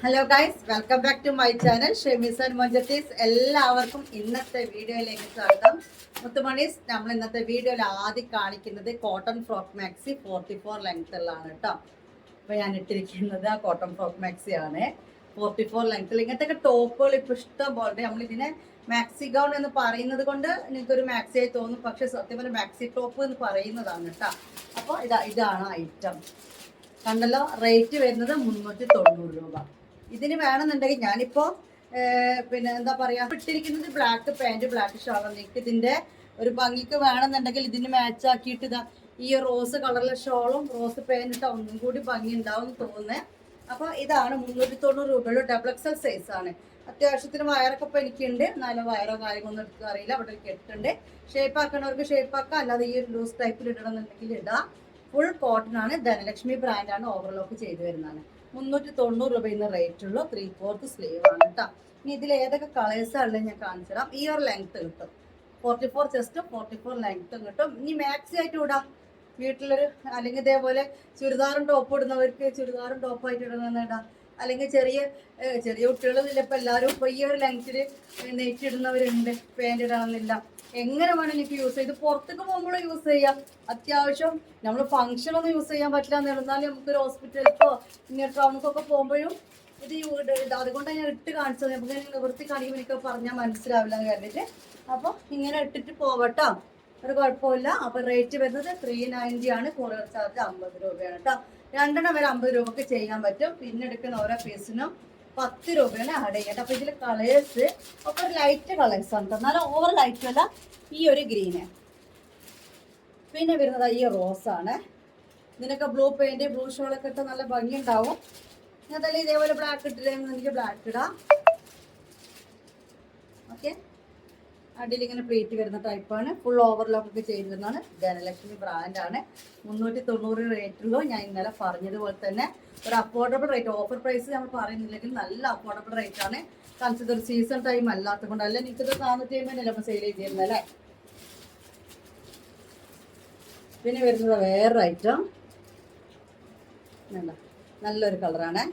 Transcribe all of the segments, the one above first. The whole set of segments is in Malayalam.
Hello guys, welcome back to my channel ഷെമീസ് ആൻഡ് മൊഞ്ചത്തീസ്. എല്ലാവർക്കും ഇന്നത്തെ വീഡിയോയിലേക്ക് സ്വാഗതം. മുത്തുമണീസ്, നമ്മൾ ഇന്നത്തെ വീഡിയോയിൽ ആദ്യം കാണിക്കുന്നത് കോട്ടൺ ഫ്രോക്ക് മാക്സി 44 ലെങ്ത്തുള്ളതാണ് കേട്ടോ. അപ്പോൾ ഞാൻ ഇട്ടിരിക്കുന്നത് ആ കോട്ടൺ ഫ്രോക്ക് മാക്സി ആണ്. 44 ലെങ്ത്തിൽ ഇങ്ങനത്തെ ടോപ്പുകൾ ഇപ്പോൾ ഇഷ്ടം പോലെ. നമ്മളിതിനെ മാക്സി ഗൗൺ എന്ന് പറയുന്നത് കൊണ്ട് നിങ്ങൾക്കൊരു മാക്സി ആയി തോന്നും, പക്ഷെ സത്യം പറഞ്ഞാൽ മാക്സി ടോപ്പ് എന്ന് പറയുന്നതാണ് കേട്ടോ. അപ്പോൾ ഇതാണ് ഐറ്റം. കണ്ടല്ലോ, റേറ്റ് വരുന്നത് 390 രൂപ. ഇതിന് വേണമെന്നുണ്ടെങ്കിൽ ഞാനിപ്പോൾ പിന്നെ എന്താ പറയുക, ഇട്ടിരിക്കുന്നത് ബ്ലാക്ക് പാൻറ് ബ്ലാക്ക് ഷോളാണ്. നിങ്ങൾക്ക് ഇതിൻ്റെ ഒരു ഭംഗിക്ക് വേണമെന്നുണ്ടെങ്കിൽ ഇതിന് മാച്ച് ആക്കിയിട്ട് ഇതാ ഈ റോസ് കളറിലെ ഷോളും റോസ് പാൻറ് ഇട്ടാൽ ഒന്നും കൂടി ഭംഗി ഉണ്ടാവും തോന്നുന്നത്. അപ്പോൾ ഇതാണ് 390 രൂപയുടെ ഡബിൾ എക്സൽ സൈസ് ആണ്. അത്യാവശ്യത്തിന് വയറൊക്കെ ഇപ്പോൾ എനിക്കുണ്ട്. നല്ല വയറോ കാര്യങ്ങളൊന്നും എടുക്കാൻ അറിയില്ല. അവിടെ ഒരു കെട്ടുണ്ട്. ഷേപ്പ് ആക്കണവർക്ക് ഷേപ്പ് ആക്കാം, അല്ലാതെ ഈ ഒരു ലൂസ് ടൈപ്പിൽ ഇടണമെന്നുണ്ടെങ്കിൽ ഇടാം. ഫുൾ കോട്ടൺ ആണ്. ധനലക്ഷ്മി ബ്രാൻഡാണ്. ഓവർലോക്ക് ചെയ്ത് വരുന്നതാണ്. 390 രൂപ ഇന്ന് റേറ്റ് ഉള്ളൂ. 3/4 സ്ലീവ് ആണ് കേട്ടോ. ഇനി ഇതിൽ ഏതൊക്കെ കളേഴ്സാണ് ഉള്ളത് ഞാൻ കാണിച്ചു തരാം. ഈ ഒരു ലെങ്ത് കിട്ടും. 44 ചെസ്റ്റും 44 ലെങ്ത്തും കിട്ടും. ഇനി മാക്സി ആയിട്ട് ഇടാം. വീട്ടിലൊരു അല്ലെങ്കിൽ ഇതേപോലെ ചുരിദാറും ടോപ്പ് ഇടുന്നവർക്ക് ചുരിദാറും ടോപ്പായിട്ട് ഇടണമെന്ന് ഇടാം. അല്ലെങ്കിൽ ചെറിയ കുട്ടികളൊന്നുമില്ല, ഇപ്പം എല്ലാവരും ഇപ്പോൾ ഈ ഒരു ലെങ്ത്തിൽ നെറ്റ് ഇടുന്നവരുണ്ട്. പാൻറ് ഇടണമെന്നില്ല. എങ്ങനെ വേണം എനിക്ക് യൂസ് ചെയ്ത് പുറത്തേക്ക് പോകുമ്പോൾ യൂസ് ചെയ്യാം. അത്യാവശ്യം നമ്മൾ ഫംഗ്ഷനൊന്നും യൂസ് ചെയ്യാൻ പറ്റില്ല എന്ന് പറഞ്ഞാൽ നമുക്കൊരു ഹോസ്പിറ്റലിലേക്കോ ഇങ്ങനെ ടൗണിലേക്കൊക്കെ പോകുമ്പോഴും ഇത് അതുകൊണ്ടാണ് ഞാൻ ഇട്ട് കാണിച്ചത്. നമുക്ക് നിവൃത്തി കാണിക്കുമ്പോൾ എനിക്ക് പറഞ്ഞാൽ മനസ്സിലാവില്ല എന്ന് കരുതിയിട്ട്. അപ്പോൾ ഇങ്ങനെ ഇട്ടിട്ട് പോവട്ടോ, ഒരു കുഴപ്പമില്ല. അപ്പോൾ റേറ്റ് വരുന്നത് 390 ആണ്. കൊറിയർ ചാർജ് 50 രൂപയാണ് കേട്ടോ. രണ്ടെണ്ണം വരെ 50 രൂപക്ക് ചെയ്യാൻ പറ്റും. പിന്നെ എടുക്കുന്ന ഓരോ പീസിനും 10 രൂപയാണ് ആഡ് ചെയ്യേണ്ടത്. അപ്പോൾ ഇതിൽ കളേഴ്സ് ഒക്കെ ഒരു ലൈറ്റ് കളേഴ്സാണ് കേട്ടോ. എന്നാലും ഓവർ ലൈറ്റ് അല്ല. ഈ ഒരു ഗ്രീന്, പിന്നെ വരുന്നത് ഈ റോസാണ്. ഇതിനൊക്കെ ബ്ലൂ പെയിൻറ് ബ്ലൂ ഷോളൊക്കെ ഇട്ട് നല്ല ഭംഗി ഉണ്ടാവും. അതല്ലേ ഇതേപോലെ ബ്ലാക്ക് ഇട്ടില്ലെങ്കിൽ എനിക്ക് ബ്ലാക്ക് ഇടാം. ഓക്കെ, അടിയിൽ ഇങ്ങനെ പ്ലേറ്റ് വരുന്ന ടൈപ്പാണ്. ഫുൾ ഓവർലോക്കൊക്കെ ചെയ്ത് വരുന്നതാണ്. ധനലക്ഷ്മി ബ്രാൻഡാണ്. 390 റേറ്റുള്ളൂ. ഞാൻ ഇന്നലെ പറഞ്ഞതുപോലെ തന്നെ ഒരു അഫോർഡബിൾ റേറ്റ്. ഓഫർ പ്രൈസ് നമ്മൾ പറയുന്നില്ലെങ്കിൽ നല്ല അഫോർഡബിൾ റേറ്റ് ആണ്. കൺസിഡർ സീസൺ ടൈം അല്ലാത്തത് കൊണ്ടല്ല. എനിക്കിത് 450 നമ്മൾ സെയിൽ ചെയ്തിരുന്നല്ലേ. പിന്നെ വരുന്നത് വേറൊരു ഐറ്റം, നല്ലൊരു കളറാണ്.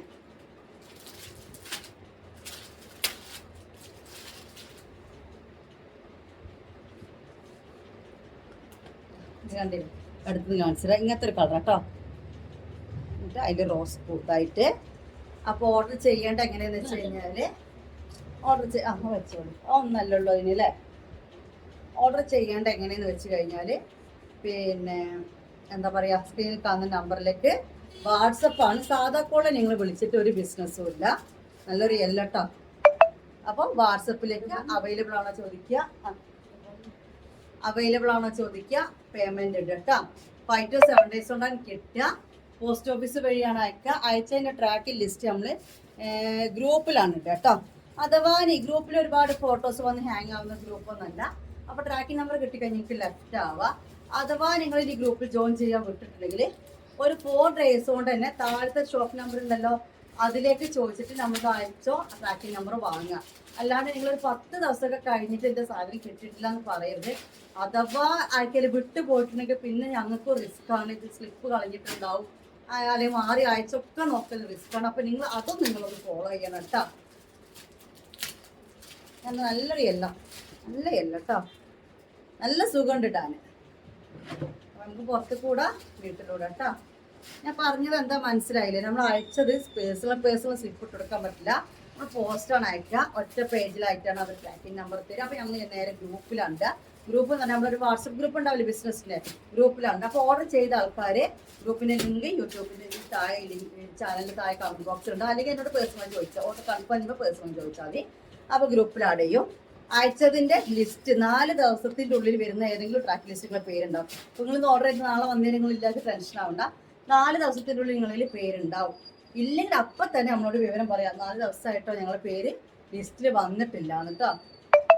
കണ്ടില്ല, അടുത്തത് കാണിച്ചത് ഇങ്ങനത്തെ ഒരു കളർ കേട്ടോ. എന്നിട്ട് അതിൽ റോസ് പൂത്തായിട്ട്. അപ്പോൾ ഓർഡർ ചെയ്യേണ്ട എങ്ങനെയാണെന്ന് വെച്ച് കഴിഞ്ഞാൽ വെച്ചോളൂ. ഒന്നല്ലുള്ളൂ അതിന് അല്ലേ. ഓർഡർ ചെയ്യേണ്ട എങ്ങനെയെന്ന് വെച്ച് കഴിഞ്ഞാൽ പിന്നെ എന്താ പറയുക, സ്ക്രീനിൽ കാണുന്ന നമ്പറിലേക്ക് വാട്സപ്പാണ്. സാധാ കോളെ നിങ്ങൾ വിളിച്ചിട്ട് ഒരു ബിസിനസ്സും ഇല്ല. നല്ലൊരു എല്ലട്ടോ. അപ്പോൾ വാട്സപ്പിലേക്ക് അവൈലബിൾ ആണോ ചോദിക്കുക. പേയ്മെൻറ്റ് ഉണ്ട് കേട്ടോ. 5 to 7 ഡേയ്സ് കൊണ്ടാണ് കിട്ടുക. പോസ്റ്റ് ഓഫീസ് വഴിയാണ് അയക്കുക. അയച്ചതിൻ്റെ ട്രാക്കിംഗ് ലിസ്റ്റ് നമ്മൾ ഗ്രൂപ്പിലാണ് കേട്ടോ. അഥവാ ഈ ഗ്രൂപ്പിൽ ഒരുപാട് ഫോട്ടോസ് വന്ന് ഹാങ് ആവുന്ന ഗ്രൂപ്പൊന്നുമല്ല. അപ്പോൾ ട്രാക്കിംഗ് നമ്പർ കിട്ടിക്കഴിഞ്ഞാൽ നിങ്ങൾക്ക് ലെഫ്റ്റ് ആവുക. അഥവാ നിങ്ങൾ ഈ ഗ്രൂപ്പിൽ ജോയിൻ ചെയ്യാൻ വിട്ടിട്ടുണ്ടെങ്കിൽ ഒരു 4 ഡേയ്സ് കൊണ്ട് തന്നെ താഴത്തെ ഷോപ്പ് നമ്പർ ഉണ്ടല്ലോ, അതിലേക്ക് ചോദിച്ചിട്ട് നമുക്ക് അയച്ചോ ട്രാക്കിംഗ് നമ്പർ വാങ്ങുക. അല്ലാണ്ട് നിങ്ങളൊരു 10 ദിവസമൊക്കെ കഴിഞ്ഞിട്ട് എൻ്റെ സാധനം കിട്ടിയിട്ടില്ല എന്ന് പറയരുത്. അഥവാ ആർക്കെങ്കിലും വിട്ടു പോയിട്ടുണ്ടെങ്കിൽ പിന്നെ ഞങ്ങൾക്ക് റിസ്ക് ആണ്. ഇത് സ്ലിപ്പ് കളഞ്ഞിട്ടുണ്ടാവും, അല്ലെങ്കിൽ മാറി അയച്ചൊക്കെ നോക്കൽ റിസ്ക് ആണ്. അപ്പോൾ അതൊന്നും നിങ്ങളൊന്ന് ഫോളോ ചെയ്യണം കേട്ടോ. നല്ലൊരു നല്ല കേട്ടോ. നല്ല സുഖമുണ്ട് ഇടാൻ. നമുക്ക് പുറത്ത് കൂടാ വീട്ടിലൂടെ കേട്ടോ. ഞാൻ പറഞ്ഞത് എന്താ മനസ്സിലായില്ലേ? നമ്മൾ അയച്ചത് പേഴ്സണൽ സ്ലിപ്പ് ഇട്ട് കൊടുക്കാൻ പറ്റില്ല. നമ്മൾ പോസ്റ്റാണ് അയക്കുക. ഒറ്റ പേജിലായിട്ടാണ് അവർ ട്രാക്കിംഗ് നമ്പർ തരിക. അപ്പോൾ നമ്മൾ നേരെ ഗ്രൂപ്പിലുണ്ട്. ഗ്രൂപ്പ് എന്ന് പറഞ്ഞാൽ നമ്മളൊരു വാട്സപ്പ് ഗ്രൂപ്പ് ഉണ്ടാവില്ല, ബിസിനസ്സിൻ്റെ ഗ്രൂപ്പിലുണ്ട്. അപ്പോൾ ഓർഡർ ചെയ്ത ആൾക്കാർ ഗ്രൂപ്പിൻ്റെ ലിങ്ക് യൂട്യൂബിൻ്റെ താഴെ ചാനലിൻ്റെ താഴെ കമൻറ്റ് ബോക്സ് ഉണ്ട്. അല്ലെങ്കിൽ എന്നോട് പേഴ്സണൽ ചോദിച്ചാൽ ഓർഡർ കൺഫേം ചെയ്യുമ്പോൾ പേഴ്സണൽ ചോദിച്ചാൽ മതി. അപ്പോൾ ഗ്രൂപ്പിൽ ആഡ് ചെയ്യും. അയച്ചതിൻ്റെ ലിസ്റ്റ് 4 ദിവസത്തിൻ്റെ ഉള്ളിൽ വരുന്ന ഏതെങ്കിലും ട്രാക്ക് ലിസ്റ്റുകളുടെ പേരുണ്ടാവും. അപ്പോൾ നിങ്ങളിന്ന് ഓർഡർ ചെയ്ത് നാളെ വന്നേ നിങ്ങളില്ലാതെ ടെൻഷൻ ആവണ്ട. 4 ദിവസത്തിൻ്റെ ഉള്ളിൽ നിങ്ങളിൽ പേരുണ്ടാവും. ഇല്ലെങ്കിൽ അപ്പം തന്നെ നമ്മളോട് വിവരം പറയാം, 4 ദിവസമായിട്ടോ ഞങ്ങളുടെ പേര് ലിസ്റ്റിൽ വന്നിട്ടില്ല എന്നിട്ടോ.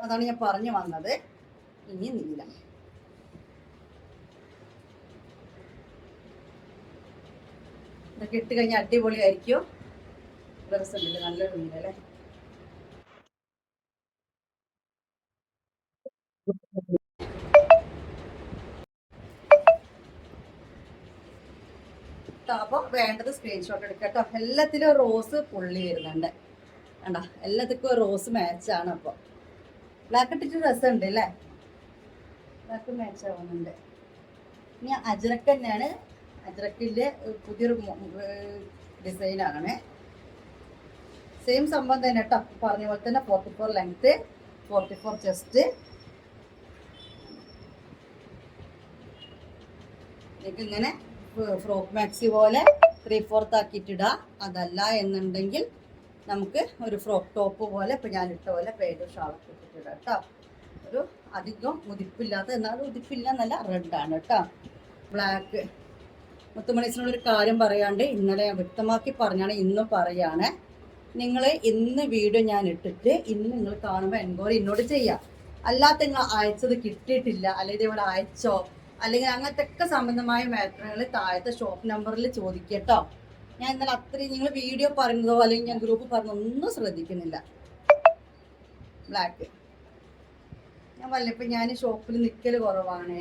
അതാണ് ഞാൻ പറഞ്ഞു വന്നത്. ഇനി നീല ഇതൊക്കെ ഇട്ട് കഴിഞ്ഞാൽ അടിപൊളിയായിരിക്കും. ഡ്രസ്സ് ഉണ്ടല്ലേ, നല്ലൊരു നീലല്ലേ. അപ്പോൾ വേണ്ടത് സ്ക്രീൻഷോട്ട് എടുക്കുക കേട്ടോ. എല്ലാത്തിലും റോസ് പുള്ളി വരുന്നുണ്ട് കണ്ടോ, എല്ലാത്തിനും റോസ് മാച്ചാണ്. അപ്പോൾ ബ്ലാക്ക് ഇട്ടിട്ട് രസമുണ്ട് അല്ലേ, ബ്ലാക്ക് മാച്ച് ആവുന്നുണ്ട്. ഇനി അജ്രക്ക് തന്നെയാണ്, അജ്രക്കിൻ്റെ പുതിയൊരു ഡിസൈനാണ്. സെയിം സംഭവം തന്നെ കേട്ടോ, പറഞ്ഞ പോലെ തന്നെ 44 ലെങ്ത്ത്, 44 ചെസ്റ്റ്. നിങ്ങൾക്ക് ഇങ്ങനെ ഫ്രോക്ക് മാക്സി പോലെ 3/4 ആക്കിയിട്ടിടാം. അതല്ല എന്നുണ്ടെങ്കിൽ നമുക്ക് ഒരു ഫ്രോക്ക് ടോപ്പ് പോലെ ഇപ്പം ഞാൻ ഇട്ട പോലെ പേര് ഷാളൊക്കെ ഇട്ടിട്ടിടാം കേട്ടോ. ഒരു അധികം ഉദിപ്പില്ലാത്ത, എന്നാലും ഉദിപ്പില്ല എന്നല്ല, റെഡാണ് കേട്ടോ. ബ്ലാക്ക് മുത്തുമണീസിനോടൊരു കാര്യം പറയാണ്ട് ഇന്നലെ ഞാൻ വ്യക്തമാക്കി പറഞ്ഞാണ്, ഇന്നും പറയാണ്. നിങ്ങൾ ഇന്ന് വീഡിയോ ഞാൻ ഇട്ടിട്ട് ഇന്ന് നിങ്ങൾ കാണുമ്പോൾ എൻക്വയറി എന്നോട് ചെയ്യാം. അല്ലാത്ത നിങ്ങൾ അയച്ചത് കിട്ടിയിട്ടില്ല, അല്ലെങ്കിൽ ഇതേപോലെ അയച്ചോ, അല്ലെങ്കിൽ അങ്ങനത്തെ ഒക്കെ സംബന്ധമായ മാറ്ററുകൾ താഴത്തെ ഷോപ്പ് നമ്പറിൽ ചോദിക്കട്ടോ. ഞാൻ ഇന്നലെ അത്രയും നിങ്ങൾ വീഡിയോ പറയുന്നതോ അല്ലെങ്കിൽ ഞാൻ ഗ്രൂപ്പ് പറഞ്ഞതോ ഒന്നും ശ്രദ്ധിക്കുന്നില്ല. ബ്ലാക്ക് ഞാൻ വല്ലപ്പോൾ ഞാൻ ഷോപ്പിൽ നിൽക്കൽ കുറവാണ്.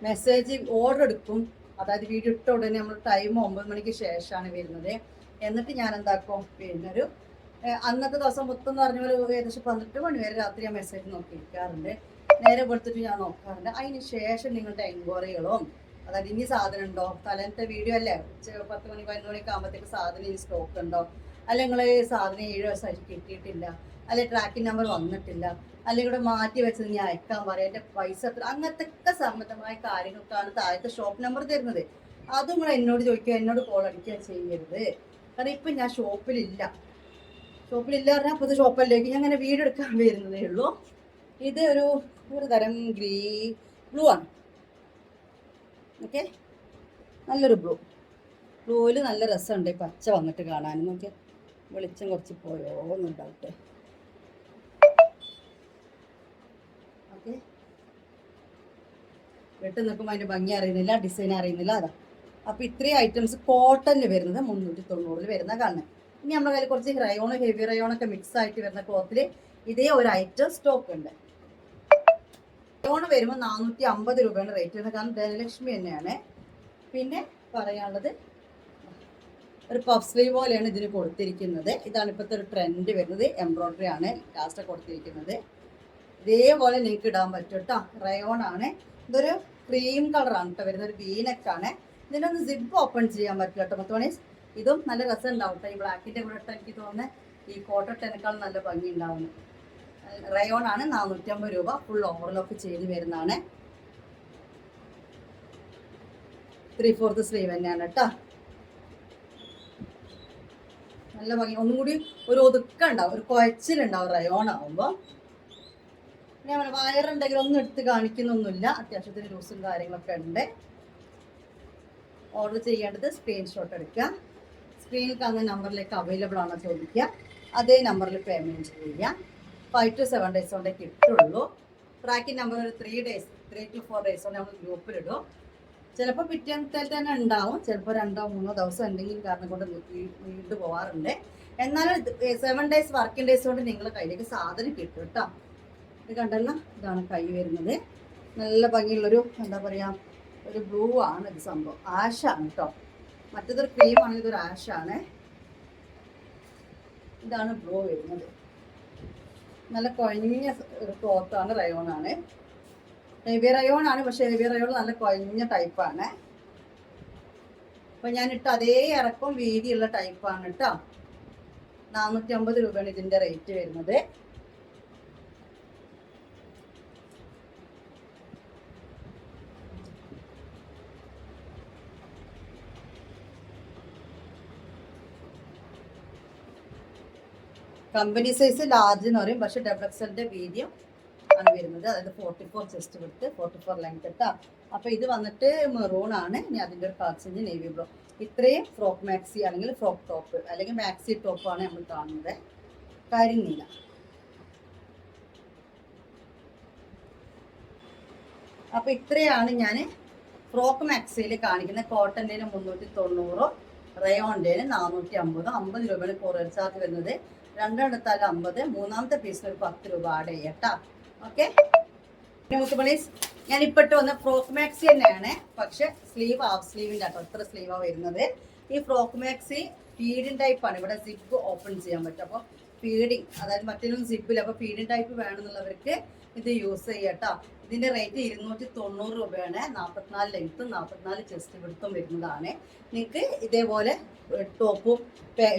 മെസ്സേജ് ഓർഡർ എടുക്കും, അതായത് വീഡിയോ ഇട്ട ഉടനെ നമ്മൾ ടൈം 9 മണിക്ക് ശേഷമാണ് വരുന്നത്. എന്നിട്ട് ഞാൻ എന്താക്കും, പിന്നെ ഒരു അന്നത്തെ ദിവസം മൊത്തം പറഞ്ഞ പോലെ ഏകദേശം 12 മണി വരെ രാത്രി ഞാൻ മെസ്സേജ് നോക്കിയിരിക്കാറുണ്ട്. നേരെ കൊടുത്തിട്ട് ഞാൻ നോക്കാറുണ്ട്. അതിന് ശേഷം നിങ്ങളുടെ എൻക്വയറികളും, അതായത് ഇനി സാധനം ഉണ്ടോ, തലേന്നത്തെ വീഡിയോ അല്ലേ 10 മണി 11 മണിക്ക് ആകുമ്പോഴത്തേക്ക് സാധനം ഇനി സ്റ്റോക്ക് ഉണ്ടോ, അല്ലെങ്കിൽ നിങ്ങൾ സാധനം 7 ദിവസമായിട്ട് കിട്ടിയിട്ടില്ല, അല്ലെങ്കിൽ ട്രാക്കിംഗ് നമ്പർ വന്നിട്ടില്ല, അല്ലെങ്കിൽ ഇവിടെ മാറ്റി വെച്ചത് ഞാൻ അയക്കാൻ പറയാം, എൻ്റെ പൈസ എത്ര, അങ്ങനത്തെ ഒക്കെ സംബന്ധമായ കാര്യങ്ങൾക്കാണ് താഴത്തെ ഷോപ്പ് നമ്പർ തരുന്നത്. അതും നിങ്ങൾ എന്നോട് ചോദിക്കുക, എന്നോട് കോൾ അടിക്കുക ചെയ്യരുത്. കാരണം ഇപ്പം ഞാൻ ഷോപ്പിലില്ല പറഞ്ഞാൽ അപ്പോൾ ഇത് ഷോപ്പല്ലേക്ക് ഞാൻ അങ്ങനെ വീഡിയോ എടുക്കാൻ വരുന്നതേ ഉള്ളൂ. ഇത് ഒരു തരം ബ്ലൂ ആണ്. ഓക്കെ, നല്ലൊരു ബ്ലൂവിൽ നല്ല രസമുണ്ട്. പച്ച വന്നിട്ട് കാണാനും നോക്കിയാൽ വെളിച്ചം കുറച്ച് പോയോ എന്നുണ്ടാവട്ടെ. ഓക്കെ, വെട്ട് നിൽക്കുമ്പോൾ അതിൻ്റെ ഭംഗി അറിയുന്നില്ല, ഡിസൈൻ അറിയുന്നില്ല. അതാ അപ്പോൾ ഇത്രയും ഐറ്റംസ് കോട്ടണിൽ വരുന്നത് 390 വരുന്ന കാണുന്നത്. ഇനി നമ്മുടെ കയ്യിൽ കുറച്ച് റയോൺ, ഹെവി റയോണൊക്കെ മിക്സ് ആയിട്ട് വരുന്ന ക്ലോത്തിൽ ഇതേ ഒരു ഐറ്റം സ്റ്റോക്ക് ഉണ്ട്. റയോൺ വരുമ്പോൾ 450 രൂപയാണ് റേറ്റ് വരുന്നത്, കാരണം ധനലക്ഷ്മി തന്നെയാണ്. പിന്നെ പറയാനുള്ളത് ഒരു പഫ് സ്ലീവ് പോലെയാണ് ഇതിന് കൊടുത്തിരിക്കുന്നത്. ഇതാണ് ഇപ്പോഴത്തെ ഒരു ട്രെൻഡ് വരുന്നത്. എംബ്രോയ്ഡറി ആണ് ലാസ്റ്റ് കൊടുത്തിരിക്കുന്നത്. ഇതേപോലെ നിങ്ങൾക്ക് ഇടാൻ പറ്റും കേട്ടോ. റയോൺ ആണ്. ഇതൊരു ക്രീം കളറാണ് കേട്ടോ വരുന്നത്, ഒരു വീനക്കാണ്. ഇതിനൊന്ന് സിബ് ഓപ്പൺ ചെയ്യാൻ പറ്റില്ല കേട്ടോ. മൊത്തമണീസ് ഇതും നല്ല രസം ഉണ്ടാവും കേട്ടോ. ഈ ബ്ലാക്കിൻ്റെ കൂടെ ഇട്ട് എനിക്ക് തോന്നുന്നത് ഈ കോട്ടണിനേക്കാൾ നല്ല ഭംഗി ഉണ്ടാവുന്നു. റയോൺ ആണ്, 450 രൂപ. ഫുൾ ഓവർലോക്ക് ചെയ്ത് വരുന്നതാണ്. 3/4 സ്ലീവ് തന്നെയാണ് കേട്ടോ. നല്ല ഭംഗി, ഒന്നും കൂടി ഒരു ഒതുക്കം ഉണ്ടാവും, ഒരു കുഴച്ചിലുണ്ടാവും റയോൺ ആവുമ്പോൾ. ഞാൻ വയറുണ്ടെങ്കിൽ ഒന്നും എടുത്ത് കാണിക്കുന്നൊന്നുമില്ല, അത്യാവശ്യത്തിന് ലൂസും കാര്യങ്ങളൊക്കെ ഉണ്ട്. ഓർഡർ ചെയ്യേണ്ടത് സ്ക്രീൻഷോട്ട് എടുക്കുക, സ്ക്രീനിൽ കാണുന്ന നമ്പറിലേക്ക് അവൈലബിൾ ആണോ ചോദിക്കുക, അതേ നമ്പറിൽ പേയ്മെൻറ്റ് ചെയ്യുക. 5 to 7 days കൊണ്ടേ കിട്ടുള്ളൂ. ട്രാക്കിംഗ് നമ്പർ ഒരു 3 to 4 days കൊണ്ട് നമ്മൾ ഗ്രൂപ്പിലിടും. ചിലപ്പോൾ പിറ്റേന്നത്തെ തന്നെ ഉണ്ടാവും, ചിലപ്പോൾ 2-3 ദിവസം എന്തെങ്കിലും കാരണം കൊണ്ട് വീണ്ടും പോകാറുണ്ട്. എന്നാലും 7 days വർക്കിംഗ് ഡേയ്സ് കൊണ്ട് നിങ്ങളുടെ കയ്യിലേക്ക് സാധനം കിട്ടും കേട്ടോ. ഇത് കണ്ടല്ലോ, ഇതാണ് കൈ വരുന്നത്. നല്ല ഭംഗിയുള്ളൊരു എന്താ പറയുക, ഒരു ബ്ലൂ ആണ് ഇത് സംഭവം. ആഷാണ് കേട്ടോ. മറ്റേതൊരു ക്രീമാണ്, ഇതൊരു ആഷാണ്. ഇതാണ് ബ്ലൂ വരുന്നത്. നല്ല കുഴഞ്ഞ ഒരു ക്ലോത്താണ്, റയോണാണ്. ഹെവി റയോൺ ആണ്, പക്ഷേ ഹെവി റയോൺ നല്ല കുഴഞ്ഞ ടൈപ്പാണ്. അപ്പം ഞാനിട്ട് അതേ ഇറക്കം വീതിയുള്ള ടൈപ്പാണ് കേട്ടോ. 450 രൂപയാണ് ഇതിൻ്റെ റേറ്റ് വരുന്നത്. കമ്പനി സൈസ് ലാർജ് എന്ന് പറയും, പക്ഷെ XXL വീതിയും ആണ് വരുന്നത്. അതായത് 44 ചെസ്റ്റ് വിട്ട് 44 ലെങ്ത് കേട്ടോ. അപ്പോൾ ഇത് വന്നിട്ട് മെറൂൺ ആണ്. ഇനി അതിൻ്റെ ഒരു കളർ ചേഞ്ച് നേവി ബ്ലൂ. ഇത്രയും ഫ്രോക്ക് മാക്സി അല്ലെങ്കിൽ ഫ്രോക്ക് ടോപ്പ് അല്ലെങ്കിൽ മാക്സി ടോപ്പാണ് നമ്മൾ കാണുന്നത്. കരിനീല. അപ്പോൾ ഇത്രയാണ് ഞാൻ ഫ്രോക്ക് മാക്സിയിൽ കാണിക്കുന്നത്. കോട്ടൻ്റെ 390, റയോണിൻ്റെ 450. 50 രൂപയാണ് കൊറിയർ ചാർജ് വരുന്നത്. രണ്ടെടുത്താലും 50. മൂന്നാമത്തെ പീസിന് ഒരു 10 രൂപ ആഡ് ചെയ്യട്ടോ. ഓക്കെ, മുത്തുമണീസ് ഞാൻ ഇപ്പോട്ട് വന്ന ഫ്രോക്ക് മാക്സി തന്നെയാണ്, പക്ഷെ സ്ലീവ് ഹാഫ് സ്ലീവിൻ്റെ കേട്ടോ. ഇത്ര സ്ലീവാണ് വരുന്നത്. ഈ ഫ്രോക്ക് മാക്സി ഫീഡിങ് ടൈപ്പാണ്. ഇവിടെ സിപ്പ് ഓപ്പൺ ചെയ്യാൻ പറ്റും. അപ്പോൾ ഫീഡിങ്, അതായത് മറ്റൊരു സിപ്പിൽ, അപ്പോൾ ഫീഡിങ് ടൈപ്പ് വേണമെന്നുള്ളവർക്ക് ഇത് യൂസ് ചെയ്യാം കേട്ടോ. ഇതിൻ്റെ റേറ്റ് 290 രൂപയാണ്. 44 ലെങ്ത്തും 44 ചെസ്റ്റ് വിടുത്തും വരുന്നതാണ്. നിങ്ങൾക്ക് ഇതേപോലെ ടോപ്പും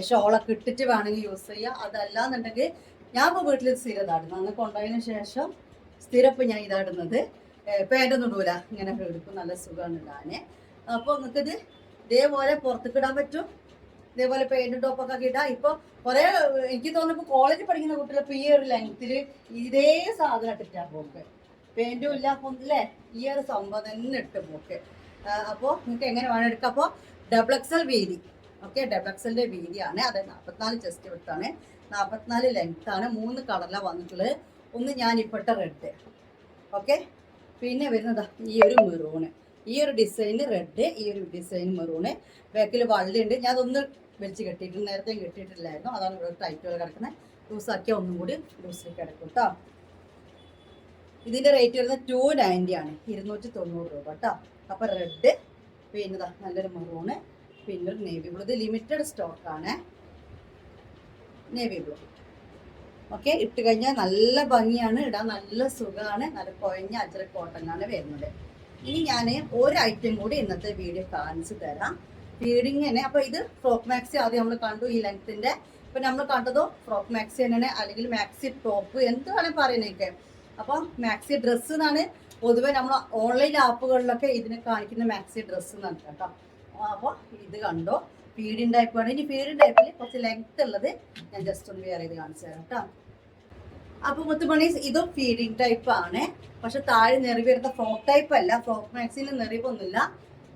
ഷോളൊക്കെ ഇട്ടിട്ട് വേണമെങ്കിൽ യൂസ് ചെയ്യാം. അതല്ലാന്നുണ്ടെങ്കിൽ ഞാൻ ഇപ്പോൾ വീട്ടിൽ സ്ഥിരം ഇതാടുന്നു. അന്ന് കൊണ്ടുപോയതിന് ശേഷം സ്ഥിരം ഇപ്പോൾ ഞാൻ ഇതാടുന്നത് പാൻറ്റൊന്നും ഇടൂല, ഇങ്ങനെ എടുക്കും. നല്ല സുഖമാണ് ഇടാൻ. അപ്പോൾ നിങ്ങൾക്കിത് ഇതേപോലെ പുറത്തേക്ക് ഇടാൻ പറ്റും. ഇതേപോലെ പാൻറ്റും ടോപ്പൊക്കെ ഇടാം. ഇപ്പോൾ കുറേ എനിക്ക് തോന്നുന്നു ഇപ്പോൾ കോളേജിൽ പഠിക്കുന്ന കുട്ടികളപ്പോൾ ഈ ഒരു ലെങ്ത്തിൽ ഇതേ സാധനം ഇട്ടിട്ടാണ് പോക്ക്. പാൻറ്റും ഇല്ല അല്ലേ, ഈ ഒരു സംഭവം തന്നെ ഇട്ട് പോക്ക്. അപ്പോൾ നിങ്ങൾക്ക് എങ്ങനെ വേണം എടുക്കാം. അപ്പോൾ XXL വീതി, ഓക്കെ, XXLൻ്റെ വീതിയാണ്. അത് 44 ചെസ്റ്റ് വിട്ടാണ്, 44 ലെങ്ത്താണ്. 3 കളറിലാണ് വന്നിട്ടുള്ളത്. ഒന്ന് ഞാൻ ഇപ്പോഴത്തെ റെഡ്, ഓക്കെ, പിന്നെ വരുന്നതാ ഈ ഒരു മെറൂണ്, ഈ ഒരു ഡിസൈൻ റെഡ്, ഈ ഒരു ഡിസൈൻ മെറൂണ്. ബാക്കിൽ വള്ളിയുണ്ട്. ഞാൻ അതൊന്ന് വലിച്ച് കെട്ടിയിട്ട് നേരത്തെ കെട്ടിയിട്ടില്ലായിരുന്നു. അതാണ് ഇവിടെ ടൈറ്റുകൾ കിടക്കുന്നത്. ലൂസാക്കിയാൽ ഒന്നും കൂടി ലൂസിൽ കിടക്കും കേട്ടോ. ഇതിൻ്റെ റേറ്റ് വരുന്നത് 290 ആണ്, 290 രൂപ കേട്ടോ. അപ്പോൾ റെഡ്, പിന്നെ നല്ലൊരു മെറൂണ്, പിന്നെ ഒരു നേവി ബ്ലൂ. ഇത് ലിമിറ്റഡ് സ്റ്റോക്കാണ്, നേവി ബ്ലൂ. ഓക്കെ, ഇട്ട് കഴിഞ്ഞാൽ നല്ല ഭംഗിയാണ്, ഇടാൻ നല്ല സുഖമാണ്. നല്ല കുഴഞ്ഞ അജ്രക് കോട്ടനാണ് വരുന്നത്. ഇനി ഞാൻ ഒരു ഐറ്റം കൂടി ഇന്നത്തെ വീഡിയോ കാണിച്ചു തരാം. ഫീഡിങ്ങിന്. അപ്പോൾ ഇത് ഫ്രോക്ക് മാക്സി ആദ്യം നമ്മൾ കണ്ടു, ഈ ലെങ്ത്തിൻ്റെ. ഇപ്പം നമ്മൾ കണ്ടതോ ഫ്രോക്ക് മാക്സി തന്നെയാണ്, അല്ലെങ്കിൽ മാക്സി ടോപ്പ്, എന്ത് വേണമെങ്കിൽ പറയുന്നതൊക്കെ. അപ്പം മാക്സി ഡ്രസ്സ് എന്നാണ് പൊതുവെ നമ്മൾ ഓൺലൈൻ ആപ്പുകളിലൊക്കെ ഇതിനെ കാണിക്കുന്ന മാക്സി ഡ്രസ്സ് എന്നാണ് കേട്ടോ. അപ്പോൾ ഇത് കണ്ടോ, ഫീഡിങ് ടൈപ്പാണ്. ഇനി ഫീഡിങ് ടൈപ്പിൽ കുറച്ച് ലെങ്ത് ഉള്ളത് ഞാൻ ജസ്റ്റ് ഒന്ന് വെയർ ചെയ്ത് കാണിച്ചു തരാം കേട്ടോ. അപ്പോൾ മുത്തുമണീസ്, ഇതും ഫീഡിങ് ടൈപ്പാണ്. പക്ഷെ താഴെ നെറിവ് വരുന്ന ഫ്രോക്ക് ടൈപ്പ് അല്ല. ഫ്രോക്ക് മാക്സിന് നെറിവൊന്നുമില്ല,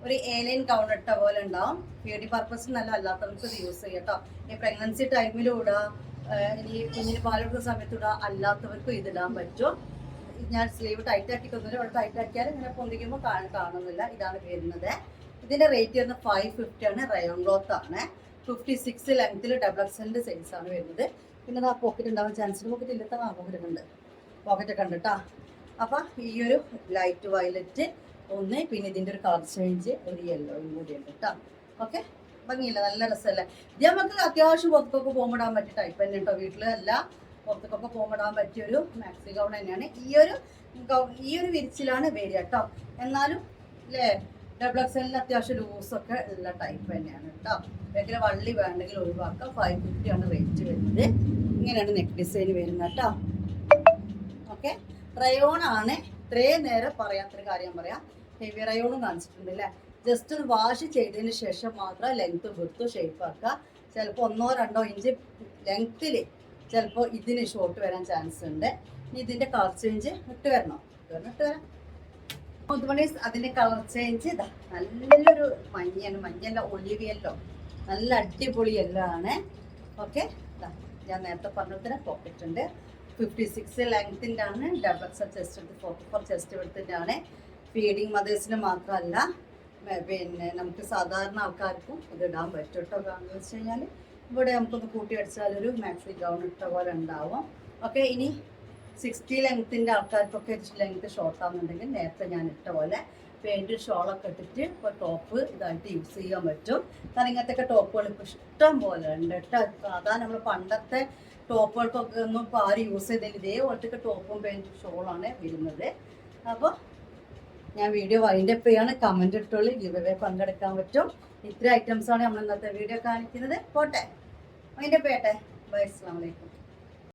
ഒരു എലൈൻ ഗൗൺ ഇട്ട പോലെ ഉണ്ടാവും. ഫീഡിങ് പർപ്പസ് നല്ല അല്ലാത്തവർക്ക് ഇത് യൂസ് ചെയ്യാം കേട്ടോ. ഈ പ്രഗ്നൻസി ടൈമിലും ഇടുക, ഇനി കുഞ്ഞിന് പാലെടുക്കുന്ന സമയത്ത് ഇടുക, അല്ലാത്തവർക്കും ഇതിടാൻ പറ്റും. ഞാൻ സ്ലീവ് ടൈറ്റ് ആക്കിയിട്ടൊന്നുമില്ല. ഇവിടെ ടൈറ്റ് ആക്കിയാൽ ഇങ്ങനെ പൊന്തിക്കുമ്പോൾ കാണുന്നില്ല. ഇതാണ് വരുന്നത്. ഇതിൻ്റെ റേറ്റ് വരുന്നത് 550 ആണ്. റയോൺ ക്ലോത്ത് ആണ്. 56 ലെങ്ത്തിൽ XXLൻ്റെ സൈസാണ് വരുന്നത്. പിന്നെ ആ പോക്കറ്റ് ഉണ്ടാവാൻ ചാൻസ് ഉണ്ട്. പോക്കറ്റ് ഇല്ലാത്ത പോക്കറ്റ് ഉണ്ട്, പോക്കറ്റൊക്കെ ഉണ്ട് കേട്ടോ. അപ്പം ഈ ഒരു ലൈറ്റ് വയലറ്റ് ഒന്ന്, പിന്നെ ഇതിൻ്റെ ഒരു കളർ ചേഞ്ച്, ഒരു യെല്ലോയും കൂടി ഉണ്ട് കേട്ടോ. ഓക്കെ, ഭംഗിയില്ല, നല്ല രസമല്ലേ. ഇത് നമുക്ക് അത്യാവശ്യം പുറത്തൊക്കെ പോകുമ്പോടാൻ പറ്റിയ ടൈപ്പ് തന്നെ കേട്ടോ. വീട്ടിലല്ല, പുറത്തൊക്കെ പോകുമ്പോടാൻ പറ്റിയൊരു മാക്സി ഗൗൺ തന്നെയാണ്. ഈ ഒരു വിരിച്ചിലാണ് വരിക കേട്ടോ. എന്നാലും അല്ലേ, XXLന് അത്യാവശ്യം ലൂസൊക്കെ ഉള്ള ടൈപ്പ് തന്നെയാണ് കേട്ടോ. ഭയങ്കര വള്ളി വേണമെങ്കിൽ ഒഴിവാക്കാം. 550 ആണ് റേറ്റ് വരുന്നത്. ഇങ്ങനെയാണ് നെക്ക് ഡിസൈൻ വരുന്നത് കേട്ടോ. ഓക്കെ, റയോൺ ആണ്. ഇത്രയും നേരം പറയാത്തൊരു കാര്യം പറയാം. ഹെവി റയോണും കാണിച്ചിട്ടുണ്ട് അല്ലേ. ജസ്റ്റ് ഒന്ന് വാഷ് ചെയ്തതിന് ശേഷം മാത്രം ലെങ്ത്ത് വിടുത്ത് ഷേപ്പ് ആക്കുക. ചിലപ്പോൾ 1-2 ഇഞ്ച് ലെങ്ത്തിൽ ചിലപ്പോൾ ഇതിന് ഷോർട്ട് വരാൻ ചാൻസ് ഉണ്ട്. ഇനി ഇതിൻ്റെ കളർ ചേഞ്ച് ഇട്ട് വരണം. അതിൻ്റെ കളർ ചേഞ്ച് ഇതാ നല്ലൊരു മഞ്ഞയാണ്. മഞ്ഞല്ല, ഒലിവ് യെല്ലോ, നല്ല അടിപൊളി യെല്ലോ ആണ്. ഓക്കെ, ഞാൻ നേരത്തെ പറഞ്ഞ പോക്കറ്റ് ഉണ്ട്. 56 ലെങ്ത്തിൻ്റെ ആണ്. XXL ചെസ്റ്റ് എടുത്ത് 44 ചെസ്റ്റ് എടുത്തിൻ്റെ ആണ്. ഫീഡിങ് മദേഴ്സിന് മാത്രമല്ല, പിന്നെ നമുക്ക് സാധാരണ ആൾക്കാർക്കും ഇത് ഇടാൻ പറ്റും കേട്ടോ. കാരണം വെച്ച് കഴിഞ്ഞാൽ ഇവിടെ നമുക്കൊന്ന് കൂട്ടി അടിച്ചാലൊരു മാക്സി ഗൗൺ ഇട്ട പോലെ ഉണ്ടാവും. ഓക്കെ, ഇനി 60 ലെങ്ത്തിൻ്റെ ആൾക്കാർക്കൊക്കെ ലെങ്ത്ത് ഷോർട്ടാകുന്നുണ്ടെങ്കിൽ നേരത്തെ ഞാൻ ഇട്ട പോലെ പാൻറ്റ് ഷോളൊക്കെ ഇട്ടിട്ട് ഇപ്പോൾ ടോപ്പ് ഇതായിട്ട് യൂസ് ചെയ്യാൻ പറ്റും. കാരണം ഇങ്ങനത്തെയൊക്കെ ടോപ്പുകൾ ഇപ്പോൾ ഇഷ്ടം പോലെ ഉണ്ട് കേട്ടോ. സാധാരണ നമ്മൾ പണ്ടത്തെ ടോപ്പുകൾക്കൊക്കെ ഒന്നും ഇപ്പോൾ ആരും യൂസ് ചെയ്തില്ല. ഇതേപോലത്തെ ടോപ്പും പാൻറ്റും ഷോളാണ് വരുന്നത്. അപ്പോൾ ഞാൻ വീഡിയോ വൈൻഡപ്പ് ചെയ്യാണ്. കമൻറ്റ് ഇട്ടോളി, ഗിവ് അവേ പങ്കെടുക്കാൻ പറ്റും. ഇത്ര ഐറ്റംസാണ് നമ്മൾ ഇന്നത്തെ വീഡിയോ കാണിക്കുന്നത്. പോട്ടെ, വൈൻഡപ്പ് ചെയ്യട്ടെ. ബൈ, അസ്സലാമു അലൈക്കും.